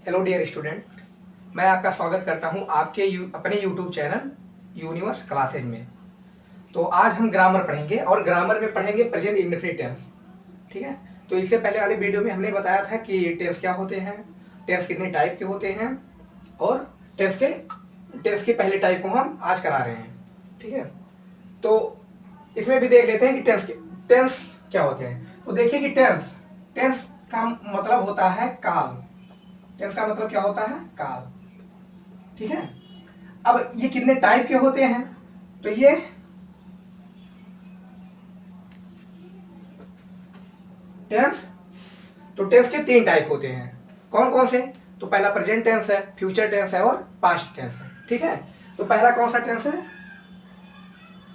Hello dear student, मैं आपका स्वागत करता हूं आपके अपने यूट्यूब चैनल यूनिवर्स क्लासेज में। तो आज हम ग्रामर पढ़ेंगे और ग्रामर में पढ़ेंगे प्रेजेंट इंडेफिनिट टेंस। ठीक है। तो इससे पहले वाले वीडियो में हमने बताया था कि टेंस क्या होते हैं, टेंस कितने टाइप के होते हैं और टेंस के पहले टाइप को हम आज करा रहे हैं। ठीक है। तो इसमें भी देख लेते हैं कि टेंस क्या होते हैं। तो देखिए कि टेंस टेंस का मतलब होता है काल। टेंस का मतलब क्या होता है? काल। ठीक है। अब ये कितने टाइप के होते हैं? तो ये टेंस के 3 टाइप होते हैं। कौन कौन से? तो पहला प्रेजेंट टेंस है, फ्यूचर टेंस है और पास्ट टेंस है। ठीक है। तो पहला कौन सा टेंस है?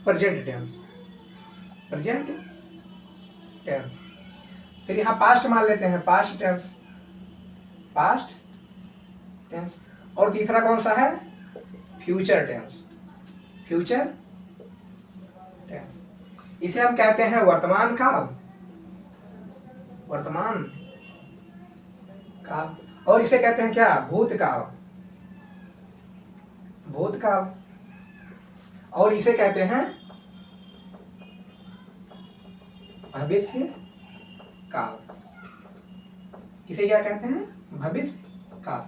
Present tense. Present tense. फिर यहां पास्ट मान लेते हैं, पास्ट टेंस। Past tense. और तीसरा कौन सा है? Future tense. Future tense. इसे हम कहते हैं वर्तमान काल। वर्तमान काल। और इसे कहते हैं क्या? भूतकाल। भूतकाल। और इसे कहते हैं भविष्य काल। इसे क्या कहते हैं? भविष्य काल।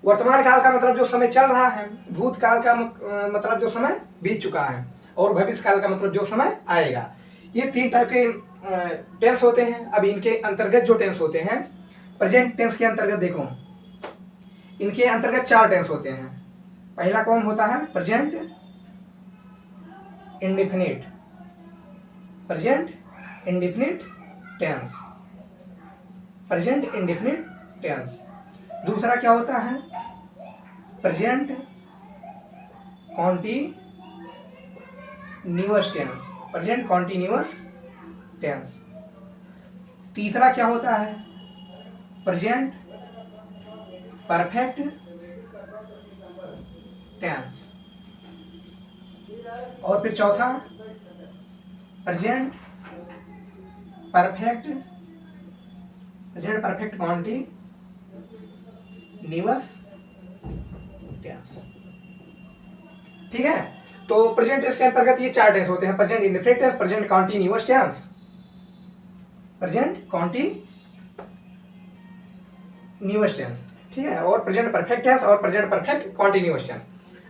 वर्तमान काल का मतलब जो समय चल रहा है, भूतकाल का मतलब जो समय बीत चुका है, और भविष्य काल का मतलब जो समय आएगा। ये 3 टाइप के टेंस होते हैं। अब इनके अंतर्गत जो टेंस होते हैं, प्रेजेंट टेंस के अंतर्गत देखो, इनके अंतर्गत 4 टेंस होते हैं। पहला कौन होता है? Present indefinite. Present indefinite tense. Present indefinite tense. दूसरा क्या होता है? Present continuous tense. Present continuous tense. तीसरा क्या होता है? Present perfect tense. और फिर चौथा प्रेजेंट परफेक्ट कॉन्टिन्यूअस टेंस। ठीक है। तो प्रेजेंट टेंस के अंतर्गत ये 4 टेंस होते हैं: present indefinite tense, present continuous tense, present continuous tense. ठीक है। और प्रेजेंट परफेक्ट टेंस और प्रेजेंट परफेक्ट कॉन्टिन्यूअस टेंस।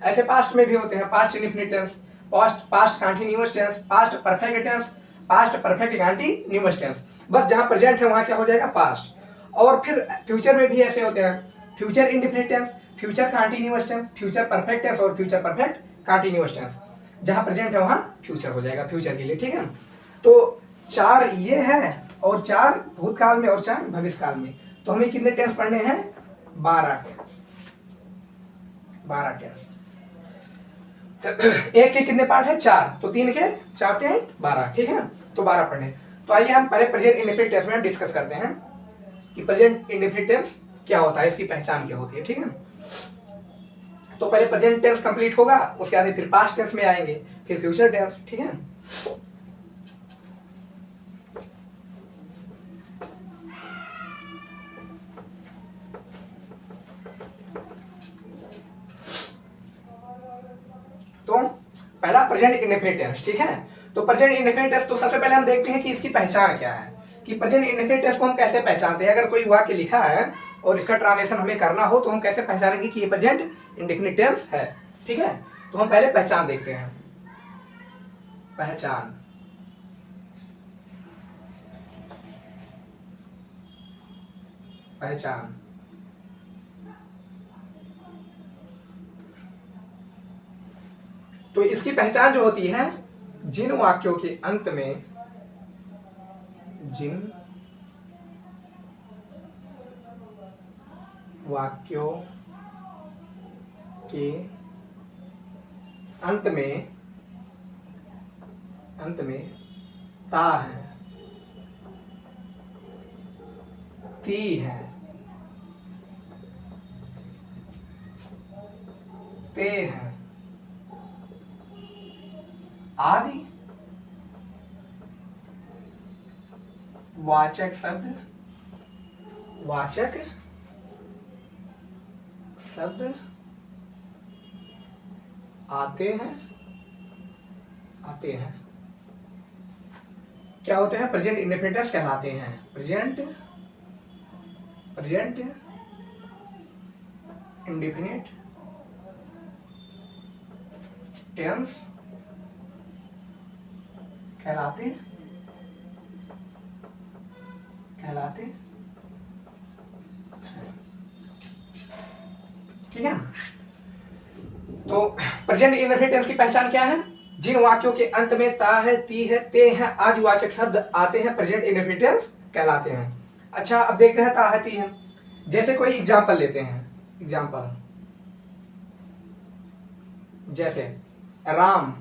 ऐसे पास्ट में भी होते हैं: past indefinite tense, past continuous tense, past perfect tense, past perfect continuous tense. बस जहां प्रेजेंट है वहां क्या हो जाएगा? पास्ट। और फिर फ्यूचर में भी ऐसे होते हैं: future indefinite tense, future continuous tense, future perfect tense और फ्यूचर परफेक्ट कॉन्टिन्यूअस टेंस। जहां प्रेजेंट है वहां फ्यूचर हो जाएगा, फ्यूचर के लिए। ठीक है। तो 4 ये है, और 4 भूतकाल में और 4 भविष्य काल में। तो हमें कितने टेंस पढ़ने हैं? 12 टेंस। 12 टेंस। एक के कितने पार्ट है? 4। तो 3 के 4 थे 12। ठीक है। तो 12 पढ़ने। तो आइए हम पहले प्रेजेंट इंडेफिनिट टेंस में डिस्कस करते हैं कि प्रेजेंट इंडेफिनिट टेंस क्या होता है, इसकी पहचान क्या होती है। ठीक है। तो पहले प्रेजेंट टेंस कंप्लीट होगा, उसके बाद फिर पास्ट टेंस में आएंगे, फिर फ्यूचर टेंस। ठीक है। तो पहला प्रेजेंट इंडेफिनिट टेंस। ठीक है। तो प्रेजेंट इंडेफिनिट टेंस, तो सबसे पहले हम देखते हैं कि इसकी पहचान क्या है, कि प्रेजेंट इंडेफिनिट टेंस को हम कैसे पहचानते हैं। अगर कोई वाक्य लिखा है और इसका ट्रांसलेशन हमें करना हो, तो हम कैसे पहचानेंगे कि ये प्रेजेंट इंडेफिनिट टेंस है। ठीक है। तो हम पहले पहचान देखते हैं। पहचान। पहचान। तो इसकी पहचान जो होती है, जिन वाक्यों के अंत में, जिन वाक्यों के अंत में ता है, ती है, ते है आदि वाचक शब्द आते हैं क्या होते हैं? प्रेजेंट इंडेफिनिट कहलाते हैं। प्रेजेंट इंडेफिनिट टेंस कहलाते ठीक है। तो प्रेजेंट इंडेफिनिट टेंस की पहचान क्या है? जिन वाक्यों के अंत में ता है, ती है, ते हैं आदि वाचक शब्द आते हैं प्रेजेंट इंडेफिनिट टेंस कहलाते हैं। अच्छा, अब देखते हैं ता है, ती है। जैसे कोई एग्जाम्पल लेते हैं। एग्जाम्पल जैसे राम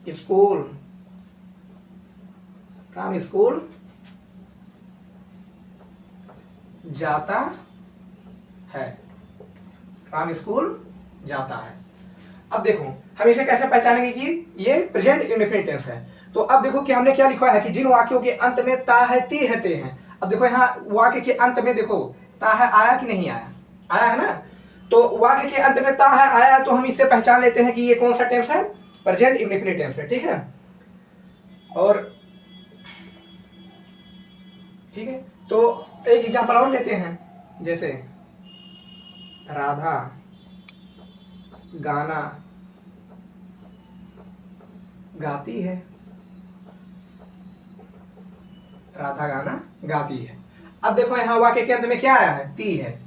स्कूल जाता है। राम स्कूल जाता है। अब देखो हम इसे कैसे पहचानेंगे कि ये प्रेजेंट इंडेफिनिट टेंस है। तो अब देखो कि हमने क्या लिखा है कि जिन वाक्यों के अंत में ता है, ती है, ते हैं। अब देखो यहाँ वाक्य के अंत में देखो ता है आया कि नहीं आया? आया है ना। तो वाक्य के अंत में ता है आया, तो हम इससे पहचान लेते हैं कि ये कौन सा टेंस है? प्रेजेंट इंडेफिनिट टेंस है। ठीक है। और ठीक है, तो एक एग्जांपल और लेते हैं। जैसे राधा गाना गाती है। राधा गाना गाती है। अब देखो यहाँ वाक्य के अंत में क्या आया है? ती है।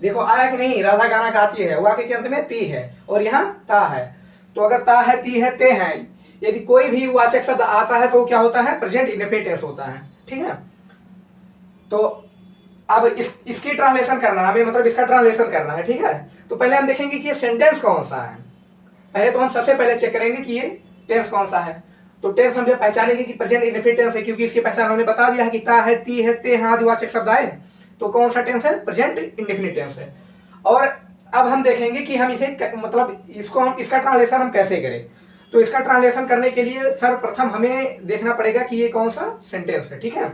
देखो आया कि नहीं? राधा गाना गाती है, वाक्य के अंत में ती है और यहाँ ता है। तो अगर ता है, ती है, ते है, यदि कोई भी वाचक शब्द आता है तो क्या होता है? प्रेजेंट इंडेफिनिट टेंस होता है। ठीक है। तो अब इसकी ट्रांसलेशन करना है हमें, मतलब इसका ट्रांसलेशन करना है। ठीक है। तो पहले हम देखेंगे कि ये सेंटेंस कौन सा है। पहले तो हम सबसे पहले चेक करेंगे कि ये टेंस कौन सा है। तो टेंस हम जब पहचानेंगे कि प्रेजेंट इंडेफिनिट टेंस है, क्योंकि इसकी पहचान हमने बता दिया है कि ता है, ती है, ते हैं आदि वाचक शब्द आए, तो कौन सा टेंस है? प्रेजेंट इंडेफिनिट टेंस है। और अब हम देखेंगे कि हम इसे मतलब इसको हम इसका ट्रांसलेशन हम कैसे करें। तो इसका ट्रांसलेशन करने के लिए सर्वप्रथम हमें देखना पड़ेगा कि ये कौन सा सेंटेंस है। ठीक है।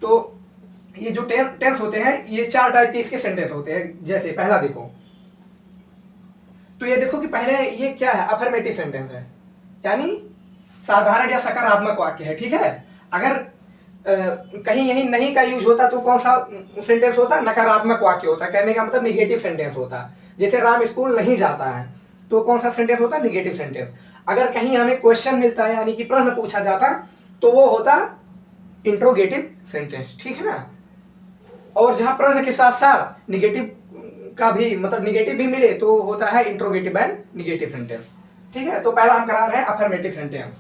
तो ये जो टेंस होते हैं, ये 4 टाइप के इसके सेंटेंस होते हैं। जैसे पहला देखो, तो ये देखो कि पहले ये क्या है? अफर्मेटिव सेंटेंस है, यानी साधारण या सकारात्मक वाक्य है। ठीक है। अगर कहीं यही नहीं का यूज होता तो कौन सा सेंटेंस होता? नकारात्मक वाक्य होता। कहने का मतलब निगेटिव सेंटेंस होता। जैसे राम स्कूल नहीं जाता है, तो कौन सा सेंटेंस होता? Negative sentence. अगर कहीं हमें क्वेश्चन मिलता है, यानी कि प्रश्न पूछा जाता, तो वो होता इंट्रोगेटिव सेंटेंस। ठीक है ना। और जहां प्रश्न के साथ साथ निगेटिव का भी मतलब निगेटिव भी मिले तो होता है इंट्रोगेटिव एंड निगेटिव सेंटेंस। ठीक है। तो पहला हम करा रहे हैं अफर्मेटिव सेंटेंस।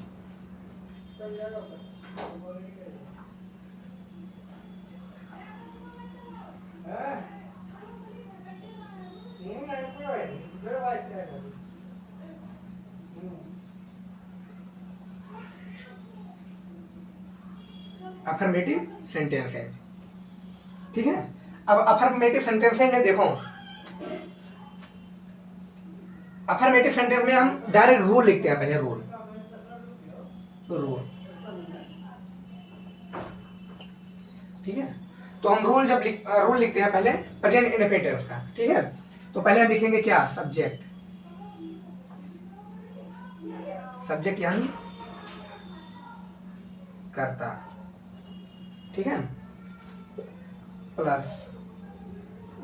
अफर्मेटिव सेंटेंस है। ठीक है। अब अफर्मेटिव सेंटेंस में देखो, अफर्मेटिव सेंटेंस में हम डायरेक्ट रूल लिखते हैं। पहले रूल ठीक है। तो हम रूल जब रूल लिखते हैं पहले प्रेजेंट इंडेफिनिट टेंस का। ठीक है। तो पहले हम लिखेंगे क्या? सब्जेक्ट यानी कर्ता। ठीक है। प्लस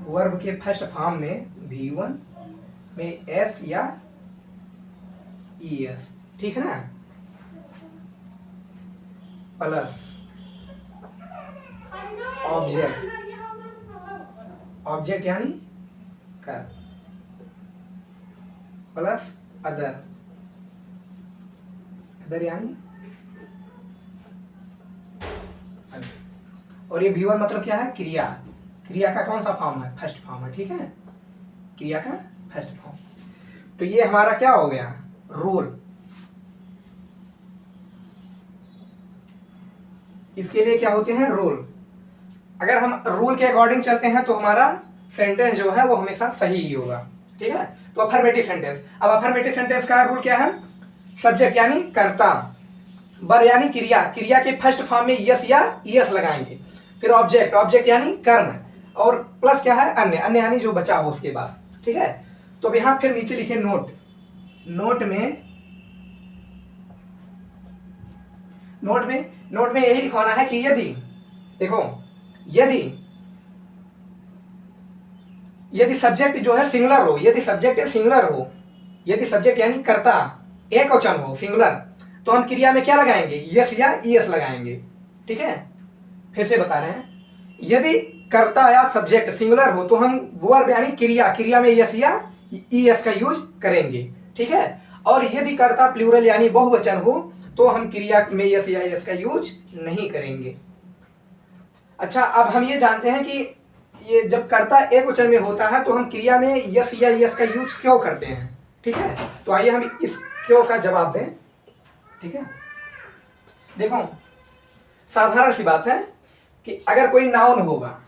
वर्ब के फर्स्ट फॉर्म में V1 में S या ES। ठीक है ना। प्लस ऑब्जेक्ट यानी कर, प्लस अदर यानी, और ये V1 मतलब क्या है? क्रिया का कौन सा फॉर्म है? फर्स्ट फॉर्म है। ठीक है। क्रिया का फर्स्ट फॉर्म। तो ये हमारा क्या हो गया? रूल। इसके लिए क्या होते हैं? रूल। अगर हम रूल के अकॉर्डिंग चलते हैं तो हमारा सेंटेंस जो है वो हमेशा सही ही होगा। ठीक है। तो अफर्मेटिव सेंटेंस। अब अफर्मेटिव सेंटेंस का रूल क्या है? सब्जेक्ट यानी कर्ता, वर यानी क्रिया के फर्स्ट फॉर्म में यस या ईएस लगाएंगे। फिर ऑब्जेक्ट यानी कर्म, और प्लस क्या है, अन्य, अन्य यानी जो बचा हो उसके बाद, ठीक है। तो अब यहां फिर नीचे लिखे नोट, नोट में यही लिखवाना है कि यदि, देखो, यदि सब्जेक्ट जो है सिंगुलर हो, यदि सब्जेक्ट सिंगुलर हो, यदि सब्जेक्ट यानी कर्ता एक वचन हो, सिंगुलर, तो हम क्रिया में क्या लगाएंगे, यस या ईएस लगाएंगे, ठीक है। फिर से बता रहे हैं, यदि कर्ता या सब्जेक्ट सिंगुलर हो तो हम वर्ब यानी क्रिया में यस या ईएस का यूज करेंगे, ठीक है। और यदि कर्ता प्लूरल यानी बहुवचन हो तो हम क्रिया में यस या ईएस का यूज नहीं करेंगे। अच्छा, अब हम ये जानते हैं कि ये जब कर्ता एक वचन में होता है तो हम क्रिया में यस या यस का यूज क्यों करते हैं, ठीक है। तो आइए हम इस क्यों का जवाब दें, ठीक है। देखो, साधारण सी बात है कि अगर कोई नाउन होगा,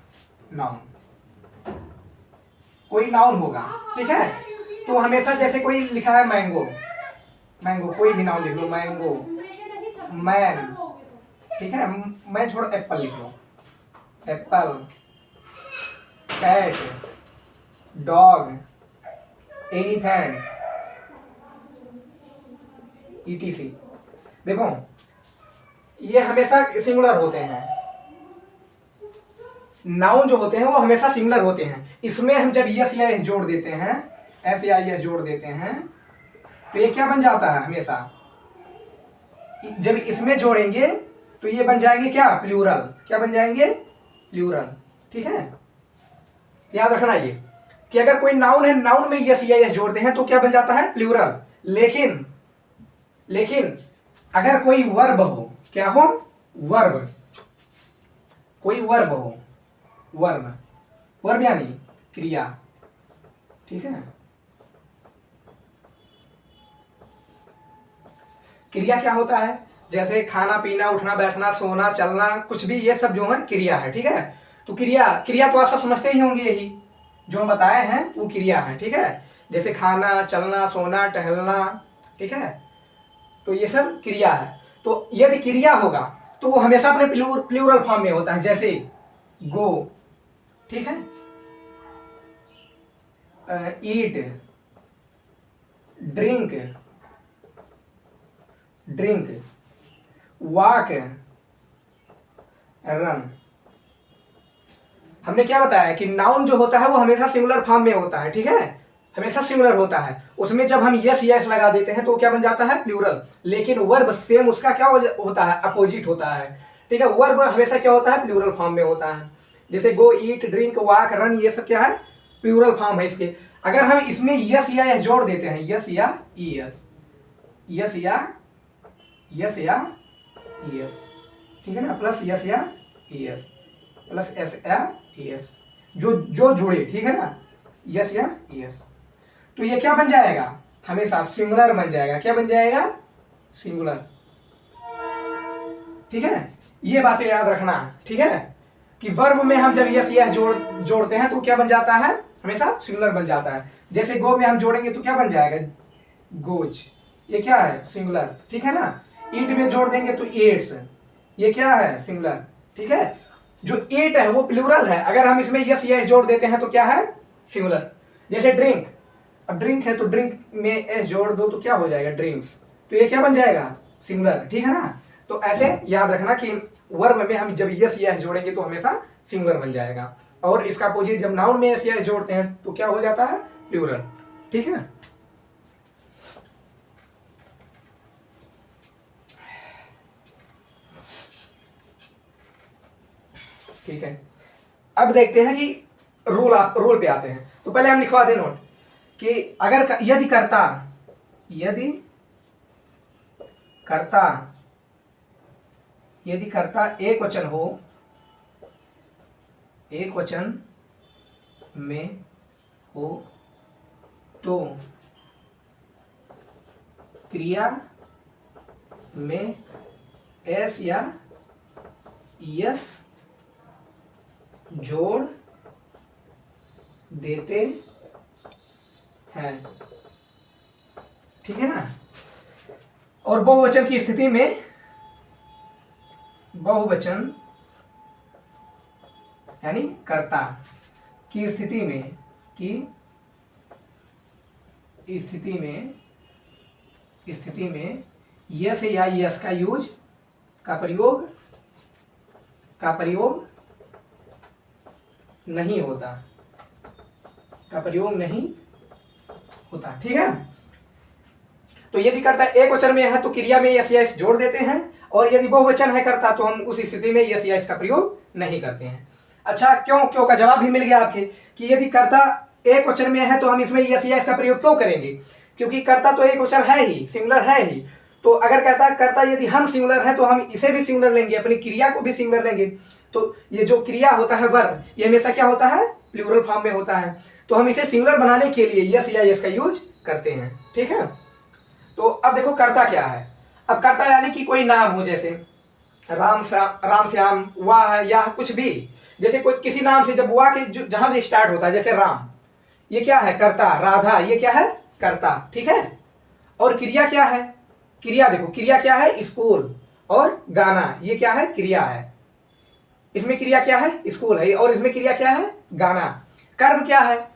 कोई नाउन होगा, ठीक है, तो हमेशा जैसे कोई लिखा है मैंगो, कोई भी नाउन लिख लो, मैंगो, मैन, ठीक है, मैं छोड़ो एप्पल लिख लो, apple, cat, dog, elephant, ETC. देखो, ये हमेशा सिंगुलर होते हैं, नाउन जो होते हैं वो हमेशा सिंगुलर होते हैं। इसमें हम जब यस या एस जोड़ देते हैं, एस या एस जोड़ देते हैं, तो ये क्या बन जाता है, हमेशा जब इसमें जोड़ेंगे तो ये बन जाएंगे क्या, प्लूरल, क्या बन जाएंगे, प्लूरल, ठीक है। याद रखना ये कि अगर कोई नाउन है, नाउन में यस या एस जोड़ते हैं तो क्या बन जाता है, प्लूरल। लेकिन अगर कोई वर्ब हो, क्या हो, वर्ब, कोई वर्ब हो, वर्ब यानी क्रिया, ठीक है। क्रिया क्या होता है, जैसे खाना पीना, उठना बैठना, सोना चलना, कुछ भी, ये सब जो है क्रिया है, ठीक है। तो क्रिया तो आप सब समझते ही होंगे, यही जो हम बताए हैं वो क्रिया है, ठीक है। जैसे खाना, चलना, सोना, टहलना, ठीक है, तो ये सब क्रिया है। तो यदि क्रिया होगा तो वो हमेशा अपने प्लूरल फॉर्म में होता है, जैसे गो, ठीक है, ईट, ड्रिंक, वॉक, रन। हमने क्या बताया कि नाउन जो होता है वो हमेशा सिंगुलर फॉर्म में होता है, ठीक है, हमेशा सिंगुलर होता है। उसमें जब हम यस यस लगा देते हैं तो क्या बन जाता है, प्लूरल। लेकिन वर्ब सेम उसका क्या होता है, अपोजिट होता है, ठीक है। वर्ब हमेशा क्या होता है, प्लूरल फॉर्म में होता है। जैसे गो, ईट, ड्रिंक, वॉक, रन, ये सब क्या है, प्लूरल फॉर्म है इसके। अगर हम इसमें यस या एस जोड़ देते हैं, यस या ईएस, ठीक है ना, प्लस यस या ईएस, प्लस एस या ईएस, जो जुड़े, ठीक है ना, यस या ईएस, तो ये क्या बन जाएगा, हमेशा सिंगुलर बन जाएगा। क्या बन जाएगा, सिंगुलर, ठीक है। ये बातें याद रखना, ठीक है, कि वर्ब में हम जब यस या जोड़ते हैं तो क्या बन जाता है, हमेशा सिंगुलर बन जाता है। जैसे गो में हम जोड़ेंगे तो क्या बन जाएगा, गोज, ये क्या है, सिंगुलर, ठीक है ना। ईट में जोड़ देंगे तो ईट्स, ये क्या है, सिंगुलर, ठीक है। जो ईट है वो प्लूरल है, अगर हम इसमें यस या जोड़ देते हैं तो क्या है, सिंगुलर। जैसे ड्रिंक, अब ड्रिंक है तो ड्रिंक में एस जोड़ दो तो क्या हो जाएगा, ड्रिंक्स, तो ये क्या बन जाएगा, सिंगुलर, ठीक है ना। तो ऐसे याद रखना कि वर्ब में हम जब यस या जोड़ेंगे तो हमेशा सिंगुलर बन जाएगा, और इसका अपोजिट जब नाउन में एस या जोड़ते हैं तो क्या हो जाता है, प्लूरल, ठीक है। ठीक है, अब देखते हैं कि रूल पे आते हैं। तो पहले हम लिखवा दें नोट कि अगर यदि कर्ता एक वचन हो, एक वचन में हो, तो क्रिया में एस या यस जोड़ देते हैं, ठीक है ना। और बहुवचन की स्थिति में बहुवचन यानी कर्ता, की स्थिति में यस या यस का यूज का प्रयोग नहीं होता, ठीक है। तो यदि कर्ता एक वचन में है तो क्रिया में यस या यस जोड़ देते हैं, और यदि बहुवचन है कर्ता तो हम उस स्थिति में यस या यस का प्रयोग नहीं करते हैं। अच्छा, क्यों का जवाब भी मिल गया आपके कि यदि कर्ता एक वचन में है तो हम इसमें यस या यस का प्रयोग क्यों करेंगे, क्योंकि कर्ता तो एक वचन है ही, सिंगुलर है ही। तो अगर कर्ता यदि हम सिंगुलर है तो हम इसे भी सिंगुलर लेंगे, अपनी क्रिया को भी सिंगुलर लेंगे। तो ये जो क्रिया होता है वर्ब, ये हमेशा क्या होता है, प्लूरल फॉर्म में होता है। तो हम इसे सिंगुलर बनाने के लिए यस या यस का यूज करते हैं, ठीक है। तो अब देखो कर्ता क्या है। अब कर्ता यानी कि कोई नाम हो, जैसे राम श्याम, वाह या कुछ भी, जैसे कोई किसी नाम से जब वाह के जहां से स्टार्ट होता है, जैसे राम, ये क्या है, कर्ता। राधा, ये क्या है, कर्ता, ठीक है। और क्रिया क्या है, क्रिया देखो, क्रिया क्या है, स्कूल। और गाना, ये क्या है, क्रिया है। इसमें क्रिया क्या है, स्कूल है, और इसमें क्रिया क्या है, गाना। कर्म क्या है,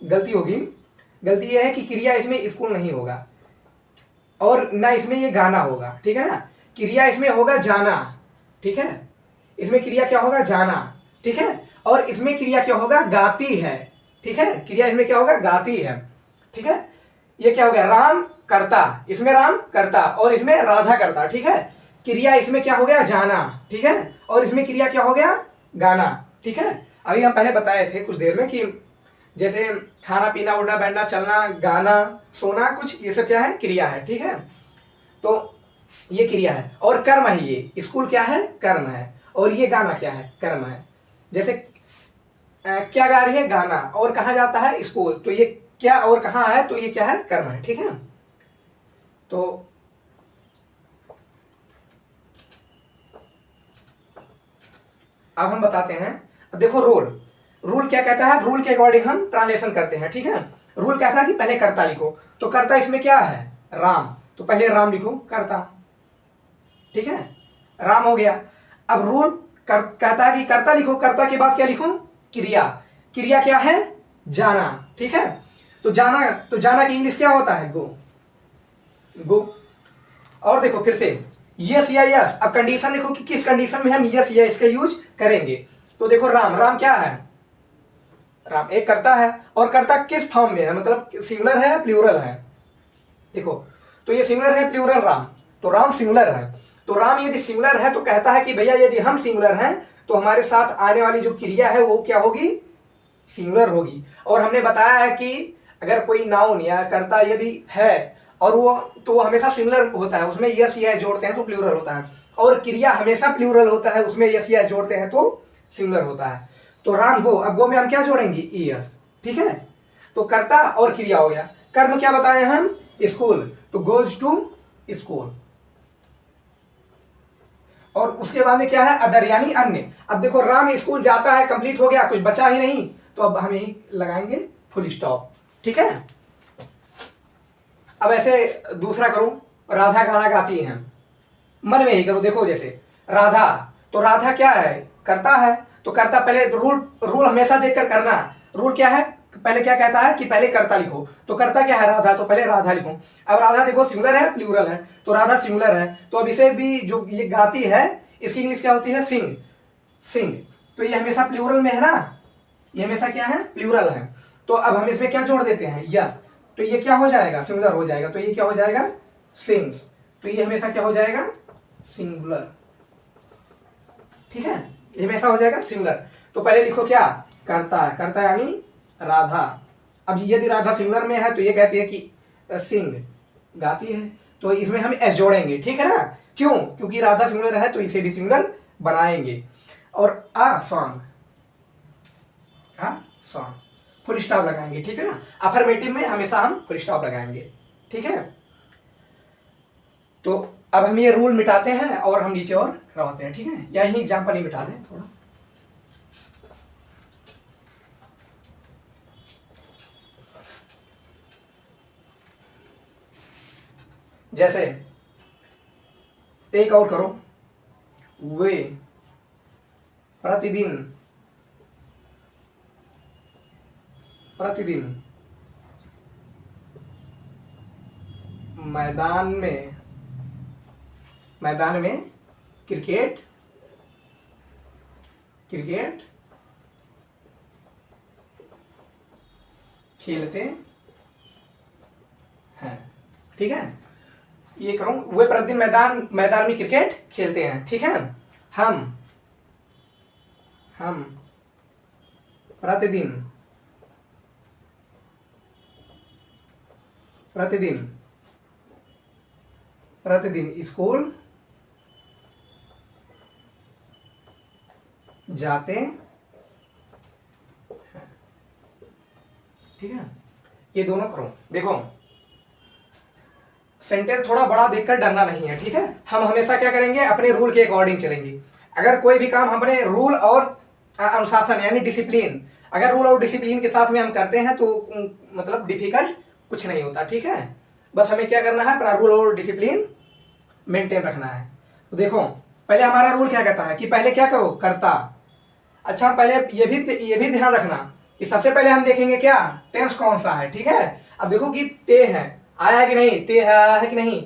गलती होगी, गलती यह है कि क्रिया इसमें स्कूल नहीं होगा और ना इसमें ये गाना होगा, ठीक है ना। क्रिया इसमें होगा जाना, ठीक है। इसमें क्रिया क्या होगा, जाना, ठीक है। और इसमें क्रिया क्या होगा, गाती है, ठीक है। क्रिया इसमें क्या होगा, गाती है, ठीक है। ये क्या हो गया, राम करता, इसमें राम करता और इसमें राधा करता, ठीक है। क्रिया इसमें क्या हो गया, जाना, ठीक है। और इसमें क्रिया क्या हो गया, गाना, ठीक है। अभी हम पहले बताए थे कुछ देर में कि जैसे खाना पीना, उड़ना बैठना, चलना, गाना, सोना, कुछ ये सब क्या है, क्रिया है, ठीक है। तो ये क्रिया है और कर्म है, ये स्कूल क्या है, कर्म है, और ये गाना क्या है, कर्म है। जैसे क्या गा रही है, गाना, और कहा जाता है, स्कूल, तो ये क्या और कहाँ है, तो ये क्या है, कर्म है, ठीक है। तो अब हम बताते हैं, अब देखो रूल क्या कहता है, रूल के अकॉर्डिंग हम ट्रांसलेशन करते हैं, ठीक है। रूल कहता है कि पहले कर्ता लिखो, तो कर्ता इसमें क्या है, राम, तो पहले राम लिखो, कर्ता, ठीक है, राम हो गया। अब रूल कहता है कि कर्ता लिखो, कर्ता के बाद क्या लिखो, क्रिया। क्रिया क्या है, जाना, ठीक है। तो जाना की इंग्लिश क्या होता है, गो। और देखो फिर से यस या यस, अब कंडीशन देखो कि किस कंडीशन में हम यस या इसका यूज करेंगे। तो देखो राम क्या है, राम एक कर्ता है, और कर्ता किस फॉर्म में है, मतलब सिंगुलर है, प्लूरल है। देखो, तो ये सिंगुलर है, प्लूरल राम, तो राम सिंगुलर है। तो राम यदि सिंगुलर है तो कहता है कि भैया यदि हम सिंगुलर हैं तो हमारे साथ आने वाली जो क्रिया है वो क्या होगी, सिंगुलर होगी। और हमने बताया है कि अगर कोई नाउन या कर्ता यदि है और वो, तो वो हमेशा सिंगुलर होता है, उसमें यस या जोड़ते हैं तो प्लूरल होता है। और क्रिया हमेशा प्लूरल होता है, उसमें यस या जोड़ते हैं तो सिंगुलर होता है। तो राम गो, अब गो में हम क्या जोड़ेंगे, यस, ठीक है। तो कर्ता और क्रिया हो गया। कर्म क्या बताए हम, स्कूल, तो गोज टू स्कूल। और उसके बाद में क्या है, अदर यानी अन्य। अब देखो राम स्कूल जाता है, कंप्लीट हो गया, कुछ बचा ही नहीं, तो अब हम यही लगाएंगे फुल स्टॉप, ठीक है। अब ऐसे दूसरा करो, राधा गाना गाती है, मन में ही करो। देखो जैसे राधा, तो राधा क्या है, करता है, तो करता पहले रूल हमेशा देखकर करना। रूल क्या है, पहले क्या कहता है कि पहले कर्ता लिखो, तो कर्ता क्या है, राधा, तो पहले राधा लिखो। अब राधा देखो सिंगुलर है, प्लूरल है, तो राधा सिंगुलर है, तो अब इसे भी जो ये गाती है इसकी इंग्लिश क्या होती है, सिंग। तो ये हमेशा प्लूरल में है ना, ये हमेशा क्या है, प्लूरल है। तो अब हम इसमें क्या जोड़ देते हैं, यस, तो ये क्या हो जाएगा, सिंगुलर हो जाएगा, तो ये क्या हो जाएगा, सिंग्स। तो ये हमेशा क्या हो जाएगा, सिंगुलर, ठीक है, ये हमेशा हो जाएगा सिंगुलर। तो पहले लिखो क्या, करता यानी राधा। अब यदि राधा सिंगुलर में है तो ये कहती है कि सिंग, गाती है, तो इसमें हम एस जोड़ेंगे, ठीक है ना। क्यों, क्योंकि राधा सिंगुलर है तो इसे भी सिंगुलर बनाएंगे। और सॉन्ग, सॉन्ग, फुल स्टॉप लगाएंगे, ठीक है ना। अफर्मेटिव में हमेशा हम फुल स्टॉप लगाएंगे, ठीक है। तो अब हम ये रूल मिटाते हैं और हम नीचे और करवाते हैं, ठीक है। या यही एग्जाम्पल ही मिटा दें थोड़ा। जैसे एक और करो, वे प्रतिदिन प्रतिदिन मैदान में क्रिकेट खेलते हैं। ठीक है, ये करूं, वे प्रतिदिन मैदान में क्रिकेट खेलते हैं। ठीक है, हम प्रतिदिन स्कूल जाते हैं। ठीक है, ये दोनों करो। देखो सेंटेंस थोड़ा बड़ा देखकर डरना नहीं है। ठीक है, हम हमेशा क्या करेंगे, अपने रूल के अकॉर्डिंग चलेंगे। अगर कोई भी काम अपने रूल और अनुशासन यानी डिसिप्लिन, अगर रूल और डिसिप्लिन के साथ में हम करते हैं तो मतलब डिफिकल्ट कुछ नहीं होता। ठीक है, बस हमें क्या करना है, अपना रूल और डिसिप्लिन मेंटेन रखना है। तो देखो पहले हमारा रूल क्या कहता है कि पहले क्या करो, कर्ता। अच्छा, पहले ये भी ध्यान रखना कि सबसे पहले हम देखेंगे क्या, टेंस कौन सा है। ठीक है, अब देखो कि ते है, आया है कि नहीं, ते है कि नहीं,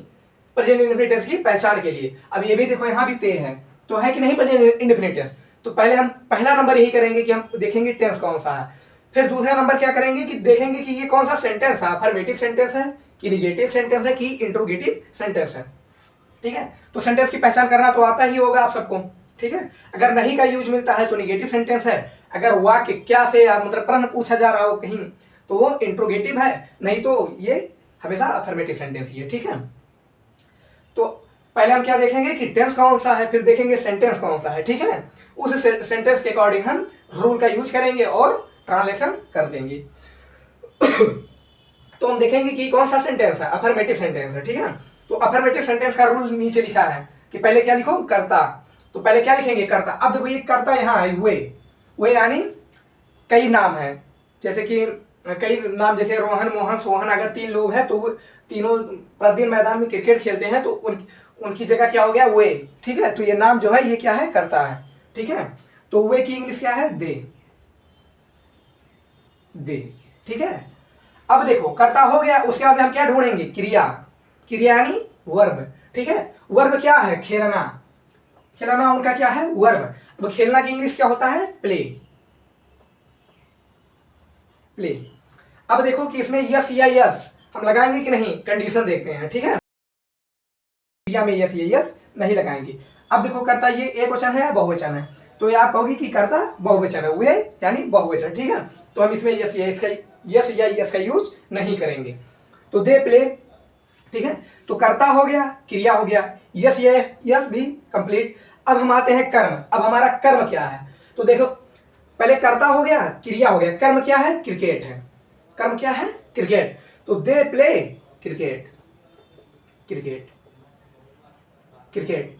प्रेजेंट इंडेफिनिट टेंस की पहचान के लिए। अब ये भी देखो यहाँ भी ते है, तो है कि नहीं प्रेजेंट इंडेफिनिट टेंस। तो पहले हम पहला नंबर यही करेंगे कि हम देखेंगे टेंस कौन सा है। फिर दूसरा नंबर क्या करेंगे कि देखेंगे कि ये कौन सा सेंटेंस है, अफर्मेटिव सेंटेंस है कि निगेटिव सेंटेंस है कि इंट्रोगेटिव सेंटेंस है। ठीक है, तो सेंटेंस की पहचान करना तो आता ही होगा आप सबको। ठीक है, अगर नहीं का यूज मिलता है तो निगेटिव सेंटेंस है, अगर वाक्य क्या से मतलब प्रश्न पूछा जा रहा हो कहीं तो वो इंट्रोगेटिव है, नहीं तो ये हमेशा अफर्मेटिव सेंटेंस ही है। ठीक है, तो पहले हम क्या देखेंगे कि टेंस कौन सा है, फिर देखेंगे सेंटेंस कौन सा है। ठीक है, उस सेंटेंस के अकॉर्डिंग हम रूल का यूज करेंगे और ट्रांसलेशन कर देंगे। तो हम देखेंगे कि कौन सा सेंटेंस है, अफर्मेटिव सेंटेंस है। ठीक है, तो अफर्मेटिव सेंटेंस का रूल नीचे लिखा है कि पहले क्या लिखो, कर्ता। तो पहले क्या लिखेंगे, कर्ता। अब देखो ये कर्ता यहाँ है, वे यानी कई नाम है, जैसे कि कई नाम, जैसे रोहन, मोहन, सोहन, अगर 3 लोग हैं तो तीनों प्रतिदिन मैदान में क्रिकेट खेलते हैं तो उनकी जगह क्या हो गया, वे। ठीक है, तो ये नाम जो है ये क्या है, कर्ता है। ठीक है, तो वे की इंग्लिश क्या है, दे। ठीक है, अब देखो कर्ता हो गया, उसके बाद हम क्या ढूंढेंगे, क्रिया यानी वर्ब। ठीक है, वर्ब क्या है, खेलना उनका क्या है, वर्ब। अब खेलना की इंग्लिश क्या होता है, प्ले। अब देखो कि इसमें यस या यस हम लगाएंगे कि नहीं, कंडीशन देखते हैं। ठीक है, क्रिया में यस या यस नहीं लगाएंगे। अब देखो कर्ता ये एक वचन है या बहुवचन है, तो ये आप कहोगे कि कर्ता बहुवचन है, वे यानी बहुवचन। ठीक है, तो हम इसमें यस या यस का यूज नहीं करेंगे। तो दे प्ले। ठीक है, तो कर्ता हो गया, क्रिया हो गया, यस भी कंप्लीट। अब हम आते हैं कर्म। अब हमारा कर्म क्या है, तो देखो पहले कर्ता हो गया, क्रिया हो गया, कर्म क्या है, क्रिकेट है। कर्म क्या है, क्रिकेट। तो दे प्ले क्रिकेट।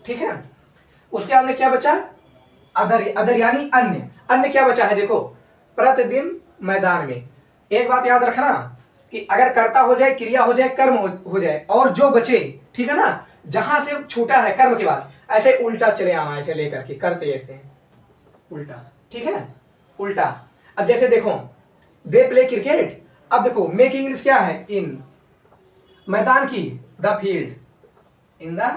ठीक है, उसके बाद में क्या बचा, अदर यानी अन्य क्या बचा है, देखो प्रतिदिन मैदान में। एक बात याद रखना कि अगर कर्ता हो जाए, क्रिया हो जाए, कर्म हो जाए और जो बचे, ठीक है ना, जहां से छूटा है कर्म के बाद ऐसे उल्टा चले आना, ऐसे लेकर के करते ऐसे उल्टा। ठीक है, उल्टा। अब जैसे देखो दे प्ले क्रिकेट, अब देखो मेक इंग्लिश क्या है, इन मैदान की, the field, in the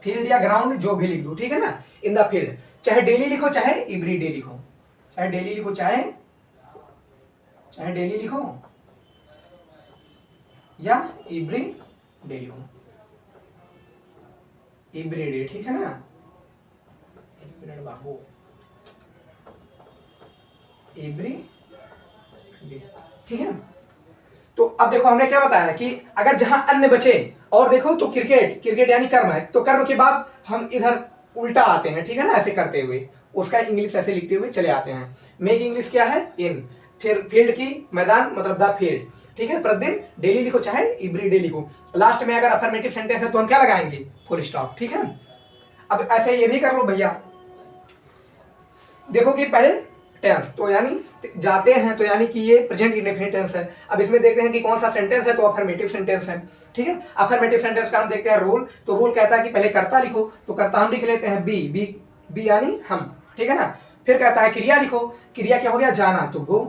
field या ग्राउंड जो भी लिख दो। ठीक है ना, इन द फील्ड, चाहे डेली लिखो चाहे एवरी डे लिखो, चाहे डेली लिखो चाहे डेली लिखो या एवरी डे लिखो, एवरी डे। ठीक है ना, एक मिनट बाबू, एवरी डे। ठीक है, तो अब देखो हमने क्या बताया कि अगर जहां अन्य बचे और देखो तो क्रिकेट यानी कर्म है, तो कर्म के बाद हम इधर उल्टा आते हैं। ठीक है ना, ऐसे करते हुए उसका इंग्लिश ऐसे लिखते हुए चले आते हैं। मेक इंग्लिश क्या है, इन, फिर फील्ड की मैदान मतलब द फील्ड। ठीक है, प्रतिदिन डेली लिखो चाहे एवरी डे लिखो, लास्ट में अगर अफर्मेटिव सेंटेंस है तो हम क्या लगाएंगे, फुल स्टॉप। ठीक है, अब ऐसे ये भी कर लो भैया, देखो कि पहले टेंस तो यानी जाते हैं, तो यानी कि ये प्रेजेंट इंडेफिनिट टेंस है। अब इसमें देखते हैं कि कौन सा सेंटेंस है, तो अफर्मेटिव सेंटेंस है। ठीक है, अफर्मेटिव सेंटेंस का हम देखते हैं रूल, तो रूल कहता है कि पहले कर्ता लिखो, तो कर्ता हम लिख लेते हैं बी यानी हम। ठीक है ना, फिर कहता है क्रिया लिखो, क्रिया क्या हो गया, जाना, तो गो।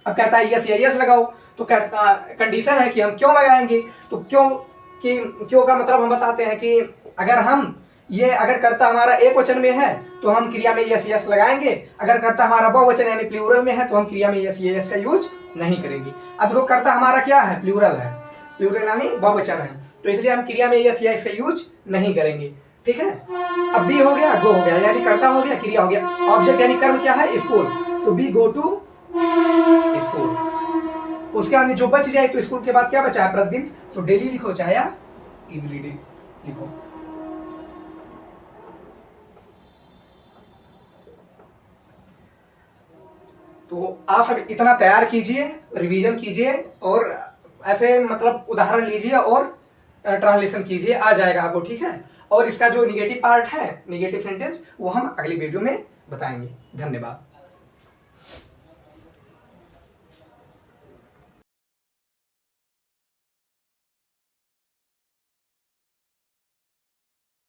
अब कहता है यस या यस लगाओ, तो कंडीशन है कि हम क्यों लगाएंगे। तो क्यों का मतलब हम बताते हैं कि अगर कर्ता हमारा एक वचन में है तो हम क्रिया में यस यस लगाएंगे, अगर कर्ता हमारा बहुवचन यानी प्लूरल में है तो हम क्रिया में यस यस का यूज नहीं करेंगे। अब देखो कर्ता हमारा क्या है, प्लूरल है, प्लूरल यानी बहुवचन है, तो इसलिए हम क्रिया में यस यस का यूज नहीं करेंगे। ठीक है, अब बी हो गया, गो हो गया, यानी कर्ता हो गया, क्रिया हो गया, ऑब्जेक्ट यानी कर्म क्या है, स्कूल, तो बी गो टू स्कूल। उसके बाद जो बच जाए तो स्कूल के बाद क्या बचा है, प्रतिदिन, तो डेली लिखो चाहे या एवरीडे लिखो। तो आप सब इतना तैयार कीजिए, रिवीजन कीजिए और ऐसे मतलब उदाहरण लीजिए और ट्रांसलेशन कीजिए, आ जाएगा आपको। ठीक है, और इसका जो निगेटिव पार्ट है, निगेटिव सेंटेंस, वो हम अगली वीडियो में बताएंगे। धन्यवाद।